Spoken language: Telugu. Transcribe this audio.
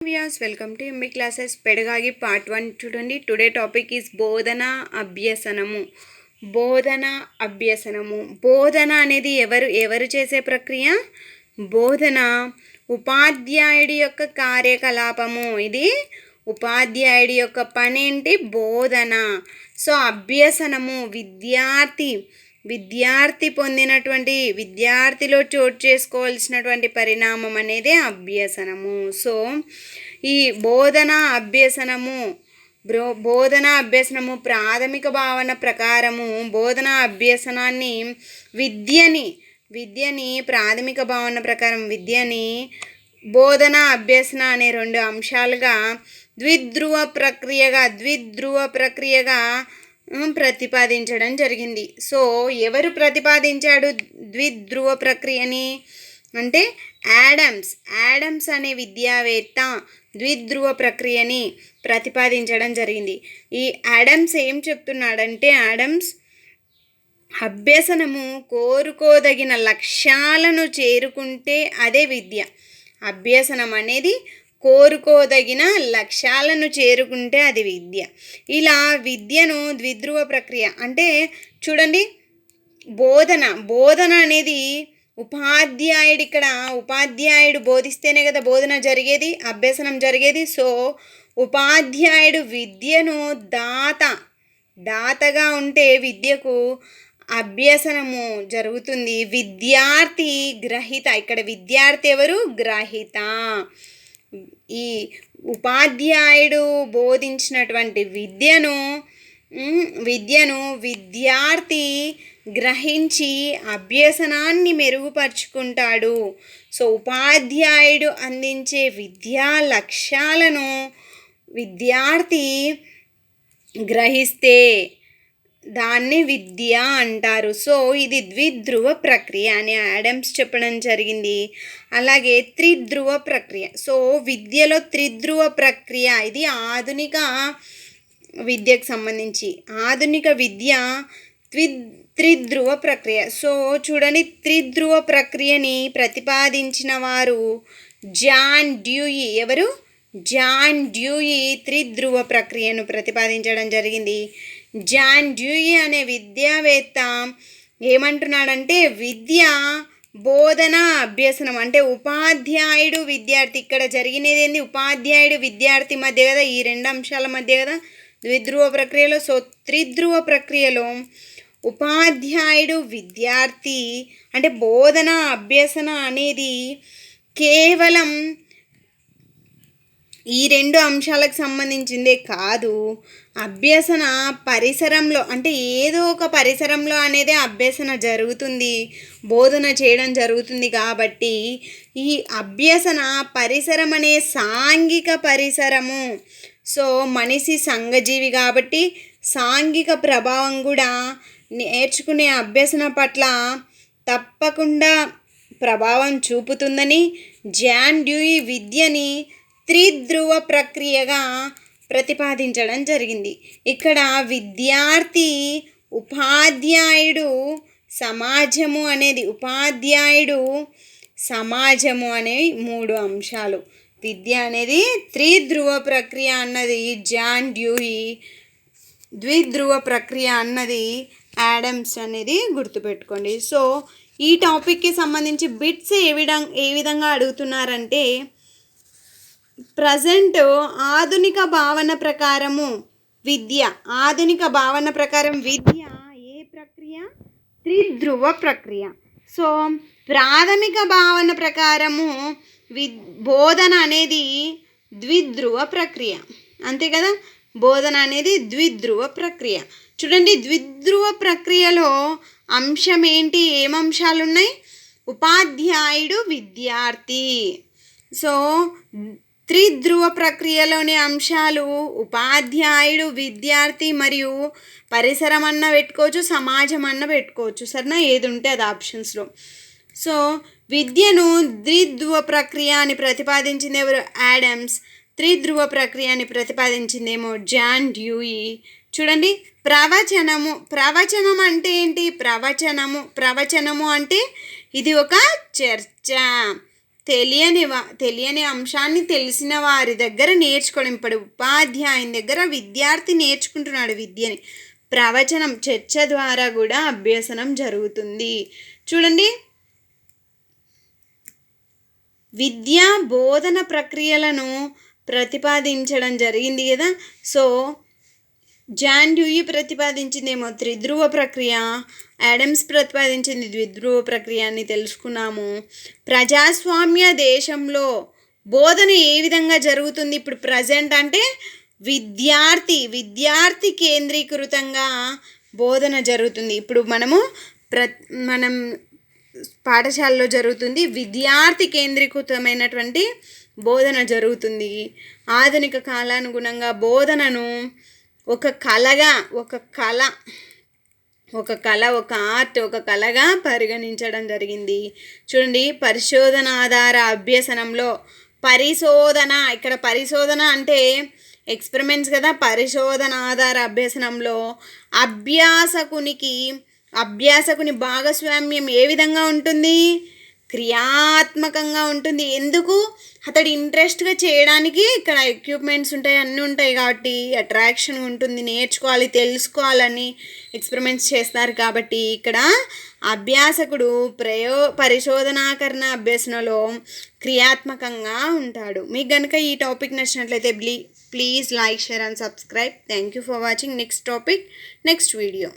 Viewers, welcome to MB Classes Pedagogy Part 1. Today topic is Bodhana Abhyasanamu. బోధన అభ్యసనము. బోధన అనేది ఎవరు చేసే ప్రక్రియ? బోధన ఉపాధ్యాయుడి యొక్క కార్యకలాపము. ఇది ఉపాధ్యాయుడి యొక్క పని ఏంటి? బోధన. సో అభ్యసనము విద్యార్థి పొందినటువంటి విద్యార్థిలో చోటు చేసుకోవాల్సినటువంటి పరిణామం అనేది అభ్యసనము. సో ఈ బోధనా అభ్యసనము ప్రాథమిక భావన ప్రకారము బోధనా అభ్యసనాన్ని విద్యని ప్రాథమిక భావన ప్రకారం విద్యని బోధనా అభ్యసన అనే రెండు అంశాలుగా ద్విధ్రువ ప్రక్రియగా ప్రతిపాదించడం జరిగింది. సో ఎవరు ప్రతిపాదించాడు ద్విధ్రువ ప్రక్రియని అంటే యాడమ్స్ అనే విద్యావేత్త ద్విధ్రువ ప్రక్రియని ప్రతిపాదించడం జరిగింది. ఈ యాడమ్స్ ఏం చెప్తున్నాడంటే అభ్యసనము కోరుకోదగిన లక్ష్యాలను చేరుకుంటే అదే విద్య. అభ్యసనం అనేది కోరుకోదగిన లక్ష్యాలను చేరుకుంటే అది విద్య. ఇలా విద్యను ద్విధ్రువ ప్రక్రియ అంటే చూడండి, బోధన అనేది ఉపాధ్యాయుడు బోధిస్తేనే కదా బోధన జరిగేది, అభ్యసనం జరిగేది. సో ఉపాధ్యాయుడు విద్యను దాతగా ఉంటే విద్యకు అభ్యసనము జరుగుతుంది. విద్యార్థి గ్రహీత. ఇక్కడ విద్యార్థి ఎవరు? గ్రహీత. ఈ ఉపాధ్యాయుడు బోధించినటువంటి విద్యను విద్యార్థి గ్రహించి అభ్యసనాన్ని మెరుగుపరుచుకుంటాడు. సో ఉపాధ్యాయుడు అందించే విద్యా లక్ష్యాలను విద్యార్థి గ్రహిస్తే దాన్ని విద్య అంటారు. సో ఇది ద్విధ్రువ ప్రక్రియ అని యాడమ్స్ చెప్పడం జరిగింది. అలాగే త్రిధ్రువ ప్రక్రియ. సో విద్యలో త్రిధ్రువ ప్రక్రియ ఇది ఆధునిక విద్యకు సంబంధించి. ఆధునిక విద్య త్రిధ్రువ ప్రక్రియ. సో చూడండి, త్రిధ్రువ ప్రక్రియని ప్రతిపాదించిన వారు జాన్ డ్యూయి. ఎవరు? జాన్ డ్యూయి త్రిధ్రువ ప్రక్రియను ప్రతిపాదించడం జరిగింది. జాన్ డ్యూయి అనే విద్యావేత్త ఏమంటున్నాడంటే విద్య బోధన అభ్యసనం అంటే ఉపాధ్యాయుడు విద్యార్థి. ఇక్కడ జరిగినది ఏంది? ఉపాధ్యాయుడు విద్యార్థి మధ్య కదా, ఈ రెండు అంశాల మధ్య కదా ద్విధ్రువ ప్రక్రియలో. సో త్రిధ్రువ ప్రక్రియలో ఉపాధ్యాయుడు విద్యార్థి అంటే బోధన అభ్యసన అనేది కేవలం ఈ రెండు అంశాలకు సంబంధించిందే కాదు. అభ్యసన పరిసరంలో అంటే ఏదో ఒక పరిసరంలో అనేది అభ్యసన జరుగుతుంది, బోధన చేయడం జరుగుతుంది. కాబట్టి ఈ అభ్యసన పరిసరం అనే సాంఘిక పరిసరము. సో మనిషి సంఘజీవి కాబట్టి సాంఘిక ప్రభావం కూడా నేర్చుకునే అభ్యసన పట్ల తప్పకుండా ప్రభావం చూపుతుందని జాన్ డ్యూయి విద్యని త్రిధ్రువ ప్రక్రియగా ప్రతిపాదించడం జరిగింది. ఇక్కడ విద్యార్థి, ఉపాధ్యాయుడు, సమాజము అనే మూడు అంశాలు. విద్య అనేది త్రిధ్రువ ప్రక్రియ అన్నది జాన్ డ్యూయి, ద్విధ్రువ ప్రక్రియ అన్నది యాడమ్స్ అనేది గుర్తుపెట్టుకోండి. సో ఈ టాపిక్కి సంబంధించి బిట్స్ ఏ విధంగా అడుగుతున్నారంటే ప్రజెంట్ ఆధునిక భావన ప్రకారం విద్య ఏ ప్రక్రియ? త్రిధ్రువ ప్రక్రియ. సో ప్రాథమిక భావన ప్రకారము బోధన అనేది ద్విధ్రువ ప్రక్రియ. అంతే కదా, బోధన అనేది ద్విధ్రువ ప్రక్రియ. చూడండి, ద్విధ్రువ ప్రక్రియలో అంశం ఏంటి? ఏం అంశాలు ఉన్నాయి? ఉపాధ్యాయుడు విద్యార్థి. సో త్రిధ్రువ ప్రక్రియలోని అంశాలు ఉపాధ్యాయుడు విద్యార్థి మరియు పరిసరం అన్న పెట్టుకోవచ్చు, సమాజం అన్న పెట్టుకోవచ్చు. సరేనా, ఏది ఉంటే అది ఆప్షన్స్లో. సో విద్యను ద్విధ్రువ ప్రక్రియ అని ప్రతిపాదించింది ఎవరు? యాడమ్స్. త్రిధ్రువ ప్రక్రియ అని ప్రతిపాదించిందేమో జాన్ డ్యూయి. చూడండి, ప్రవచనం అంటే ఏంటి? ప్రవచనము అంటే ఇది ఒక చర్చ. తెలియని అంశాన్ని తెలిసిన వారి దగ్గర నేర్చుకోవడం. ఇప్పుడు ఉపాధ్యాయుని దగ్గర విద్యార్థి నేర్చుకుంటున్నాడు విద్యని. ప్రవచనం, చర్చ ద్వారా కూడా అభ్యసనం జరుగుతుంది. చూడండి, విద్యా బోధన ప్రక్రియలను ప్రతిపాదించడం జరిగింది కదా. సో జాన్ డ్యూయి ప్రతిపాదించిందేమో త్రిధ్రువ ప్రక్రియ, యాడమ్స్ ప్రతిపాదించింది ద్విధ్రువ ప్రక్రియ అని తెలుసుకున్నాము. ప్రజాస్వామ్య దేశంలో బోధన ఏ విధంగా జరుగుతుంది? ఇప్పుడు ప్రజెంట్ అంటే విద్యార్థి కేంద్రీకృతంగా బోధన జరుగుతుంది. ఇప్పుడు మనం పాఠశాలలో జరుగుతుంది, విద్యార్థి కేంద్రీకృతమైనటువంటి బోధన జరుగుతుంది. ఆధునిక కాలానుగుణంగా బోధనను ఒక కళగా పరిగణించడం జరిగింది. చూడండి, పరిశోధనాధార అభ్యసనంలో ఇక్కడ పరిశోధన అంటే ఎక్స్పెరిమెంట్స్ కదా. పరిశోధనాధార అభ్యసనంలో అభ్యాసకుని భాగస్వామ్యం ఏ విధంగా ఉంటుంది? క్రియాత్మకంగా ఉంటుంది. ఎందుకు? అతడు ఇంట్రెస్ట్గా చేయడానికి ఇక్కడ ఎక్విప్మెంట్స్ ఉంటాయి, అన్నీ ఉంటాయి కాబట్టి అట్రాక్షన్ ఉంటుంది, నేర్చుకోవాలి, తెలుసుకోవాలని ఎక్స్పెరిమెంట్స్ చేస్తారు. కాబట్టి ఇక్కడ అభ్యాసకుడు పరిశోధనాకరణ అభ్యసనలో క్రియాత్మకంగా ఉంటాడు. మీకు కనుక ఈ టాపిక్ నచ్చినట్లయితే please like, share and subscribe. Thank you for watching. Next topic, next video.